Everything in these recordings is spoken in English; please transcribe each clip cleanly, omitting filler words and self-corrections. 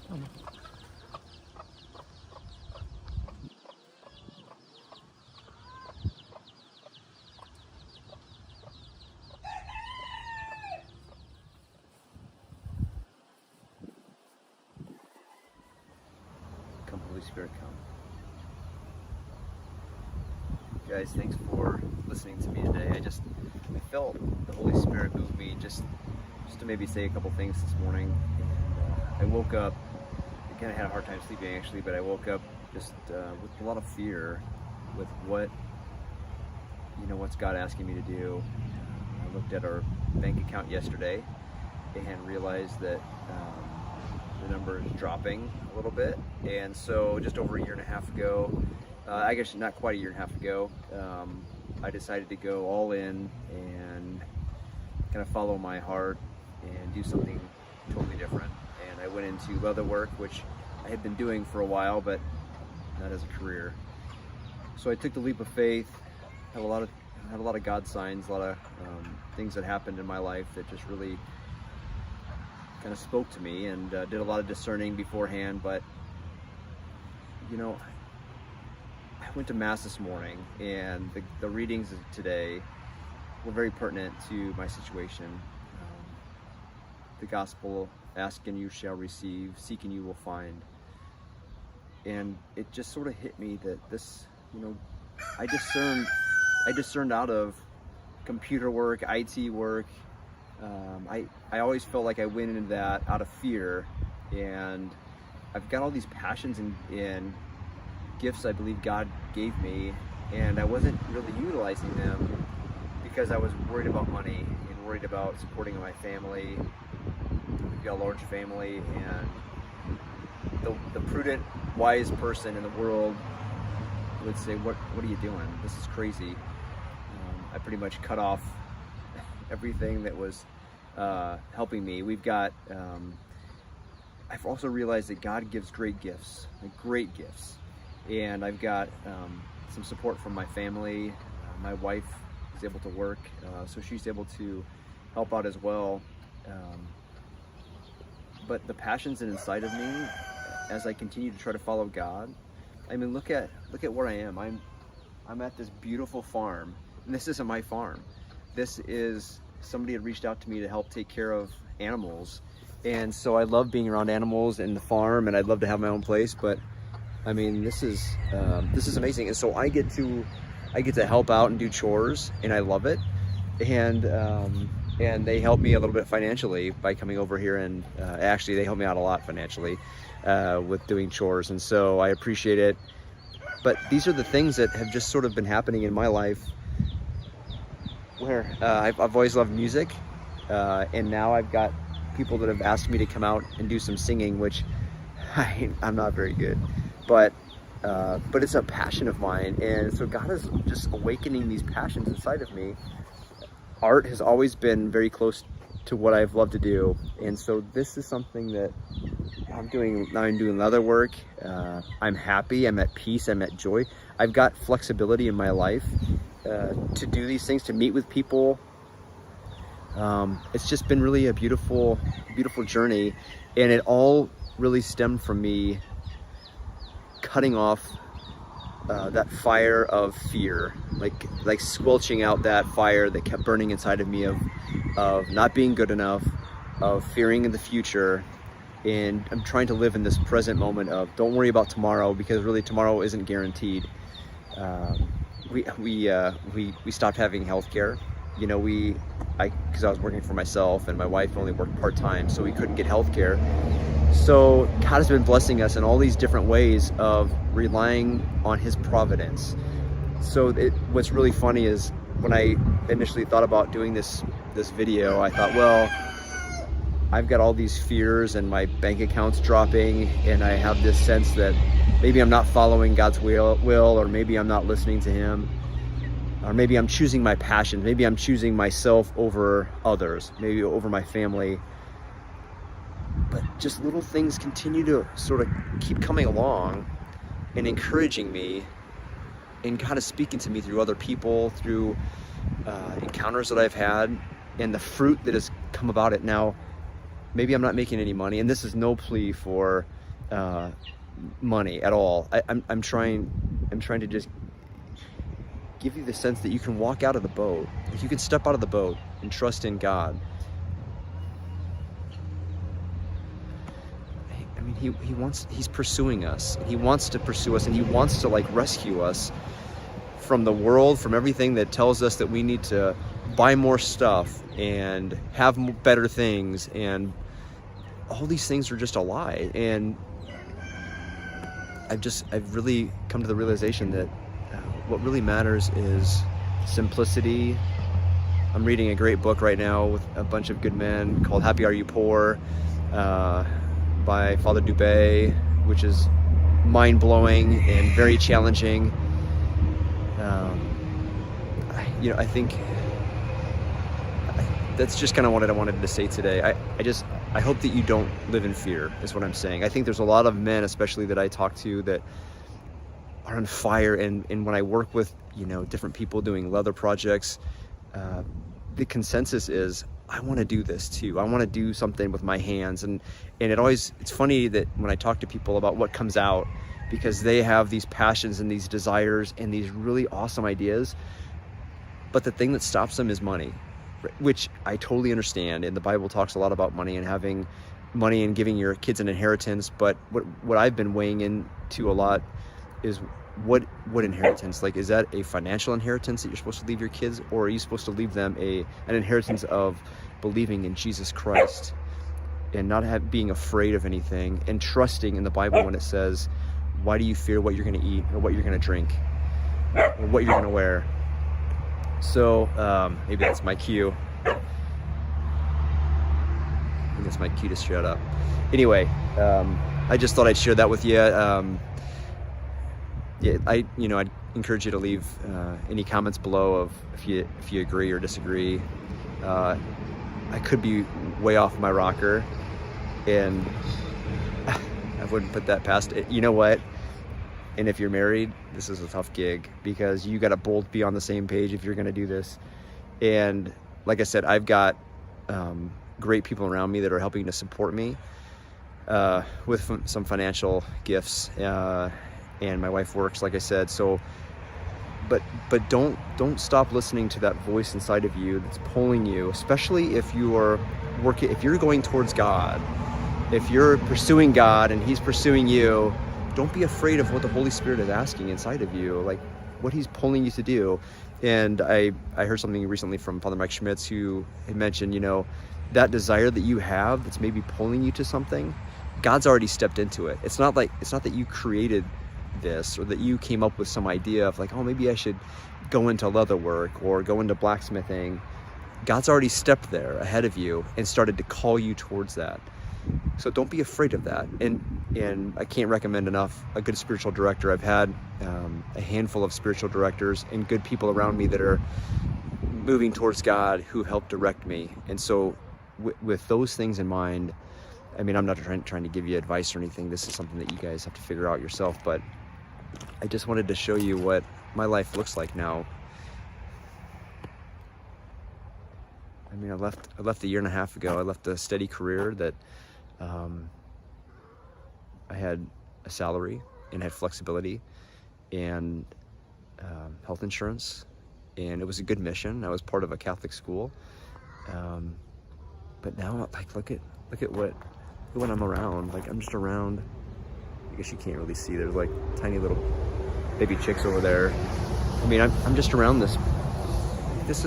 Come, Holy Spirit, come. Guys, thanks for listening to me today. I felt the Holy Spirit move me just to maybe say a couple things this morning. And I woke up, again, I had a hard time sleeping actually, but I woke up just with a lot of fear with what's God asking me to do. I looked at our bank account yesterday and realized that the number is dropping a little bit. And so just over a year and a half ago, I guess not quite a year and a half ago, I decided to go all in and kind of follow my heart and do something totally different. And I went into leather work, which I had been doing for a while, but not as a career. So I took the leap of faith. Had a lot of God signs, a lot of things that happened in my life that just really kind of spoke to me, and did a lot of discerning beforehand. But I went to Mass this morning, and the readings of today were very pertinent to my situation. The gospel, ask and you shall receive, seek and you will find. And it just sort of hit me that this, I discerned out of computer work, IT work. I always felt like I went into that out of fear, and I've got all these passions and gifts I believe God gave me, and I wasn't really utilizing them because I was worried about money and worried about supporting my family. We've got a large family, and the prudent, wise person in the world would say, what are you doing? This is crazy. I pretty much cut off everything that was helping me. We've got, I've also realized that God gives great gifts, great gifts. And I've got some support from my family. My wife is able to work, so she's able to help out as well. But the passions inside of me, as I continue to try to follow God, I mean, look at where I am. I'm at this beautiful farm, and this isn't my farm. This is, somebody had reached out to me to help take care of animals, and so I love being around animals and the farm, and I'd love to have my own place. But I mean, this is amazing, and so I get to help out and do chores, and I love it. And they help me a little bit financially by coming over here, and actually they help me out a lot financially with doing chores, and so I appreciate it. But these are the things that have just sort of been happening in my life, where I've always loved music, and now I've got people that have asked me to come out and do some singing, which I'm not very good, but it's a passion of mine, and so God is just awakening these passions inside of me. Art has always been very close to what I've loved to do, and so this is something that I'm doing now. I'm doing leather work. I'm happy, I'm at peace, I'm at joy. I've got flexibility in my life to do these things, to meet with people. It's just been really a beautiful journey, and it all really stemmed from me cutting off that fire of fear, like squelching out that fire that kept burning inside of me of not being good enough, of fearing in the future. And I'm trying to live in this present moment of don't worry about tomorrow, because really tomorrow isn't guaranteed. We stopped having health care. Because I was working for myself, and my wife only worked part-time, so we couldn't get health care. So God has been blessing us in all these different ways of relying on His providence. So what's really funny is when I initially thought about doing this video, I thought, well, I've got all these fears and my bank account's dropping, and I have this sense that maybe I'm not following God's will, or maybe I'm not listening to Him, or maybe I'm choosing my passion, maybe I'm choosing myself over others, maybe over my family. But just little things continue to sort of keep coming along and encouraging me, and kind of speaking to me through other people, through encounters that I've had, and the fruit that has come about it now. maybe I'm not making any money, and this is no plea for money at all. I'm trying to just give you the sense that you can walk out of the boat, that you can step out of the boat and trust in God. I mean, he's pursuing us. He wants to pursue us, and he wants to like rescue us from the world, from everything that tells us that we need to buy more stuff and have better things, and all these things are just a lie. And I've really come to the realization that what really matters is simplicity. I'm reading a great book right now with a bunch of good men called Happy Are You Poor by Father Dubay, which is mind-blowing and very challenging. I think that's just kind of what I wanted to say today. I hope that you don't live in fear, is what I'm saying. I think there's a lot of men, especially that I talk to, that are on fire, and when I work with different people doing leather projects, the consensus is, I want to do this too. I want to do something with my hands, and it's funny that when I talk to people about what comes out, because they have these passions and these desires and these really awesome ideas, but the thing that stops them is money, which I totally understand. And the Bible talks a lot about money and having money and giving your kids an inheritance. But what I've been weighing into a lot is what inheritance? Like, is that a financial inheritance that you're supposed to leave your kids, or are you supposed to leave them an inheritance of believing in Jesus Christ and not being afraid of anything, and trusting in the Bible when it says, why do you fear what you're going to eat, or what you're going to drink, or what you're going to wear? So maybe that's my cue. I think that's my cue to shut up. Anyway, I just thought I'd share that with you. I'd encourage you to leave any comments below of if you agree or disagree. I could be way off my rocker, and I wouldn't put that past it. You know what? And if you're married, this is a tough gig, because you got to both be on the same page if you're going to do this. And like I said, I've got great people around me that are helping to support me with some financial gifts. And my wife works, like I said. So, but don't stop listening to that voice inside of you that's pulling you, especially if you're going towards God, if you're pursuing God and He's pursuing you. Don't be afraid of what the Holy Spirit is asking inside of you, like what He's pulling you to do. And I heard something recently from Father Mike Schmitz, who had mentioned, that desire that you have that's maybe pulling you to something, God's already stepped into it. It's not that you created this, or that you came up with some idea of like, oh, maybe I should go into leather work or go into blacksmithing. God's already stepped there ahead of you and started to call you towards that. So don't be afraid of that. And I can't recommend enough a good spiritual director. I've had a handful of spiritual directors and good people around me that are moving towards God, who help direct me. And so with those things in mind, I mean, I'm not trying to give you advice or anything. This is something that you guys have to figure out yourself. But I just wanted to show you what my life looks like now. I mean, I left a year and a half ago. I left a steady career that I had a salary and had flexibility and health insurance, and it was a good mission. I was part of a Catholic school, but now, like, look at what I'm around. Like, I'm just around. I guess you can't really see. There's like tiny little baby chicks over there. I mean, I'm just around this. This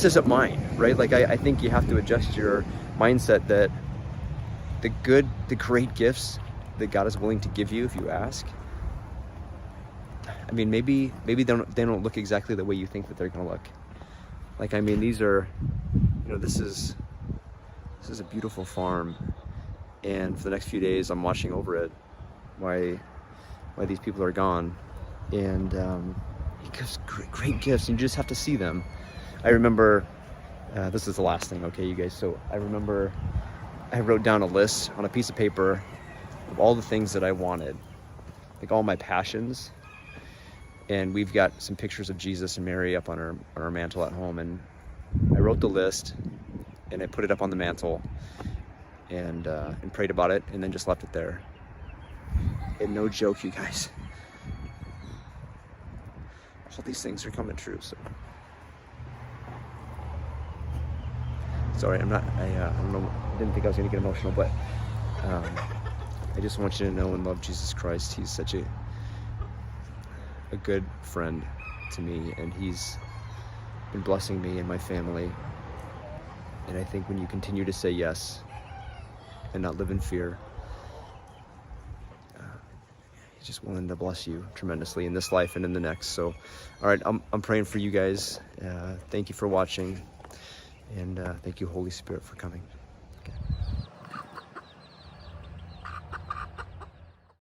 isn't mine, right? Like, I think you have to adjust your mindset that the great gifts that God is willing to give you if you ask, I mean, maybe they don't look exactly the way you think that they're going to look. Like, I mean, these are, this is a beautiful farm, and for the next few days I'm watching over it while these people are gone, and He gives great gifts, and you just have to see them. I remember, this is the last thing, okay, you guys. So I remember I wrote down a list on a piece of paper of all the things that I wanted, like all my passions. And we've got some pictures of Jesus and Mary up on our mantle at home. And I wrote the list and I put it up on the mantle. and prayed about it, and then just left it there. And no joke, you guys, all these things are coming true. So sorry, I don't know, didn't think I was gonna get emotional, but I just want you to know and love Jesus Christ. He's such a good friend to me, and he's been blessing me and my family. And I think when you continue to say yes and not live in fear, he's just willing to bless you tremendously in this life and in the next. So, all right, I'm praying for you guys. Thank you for watching, and thank you, Holy Spirit, for coming.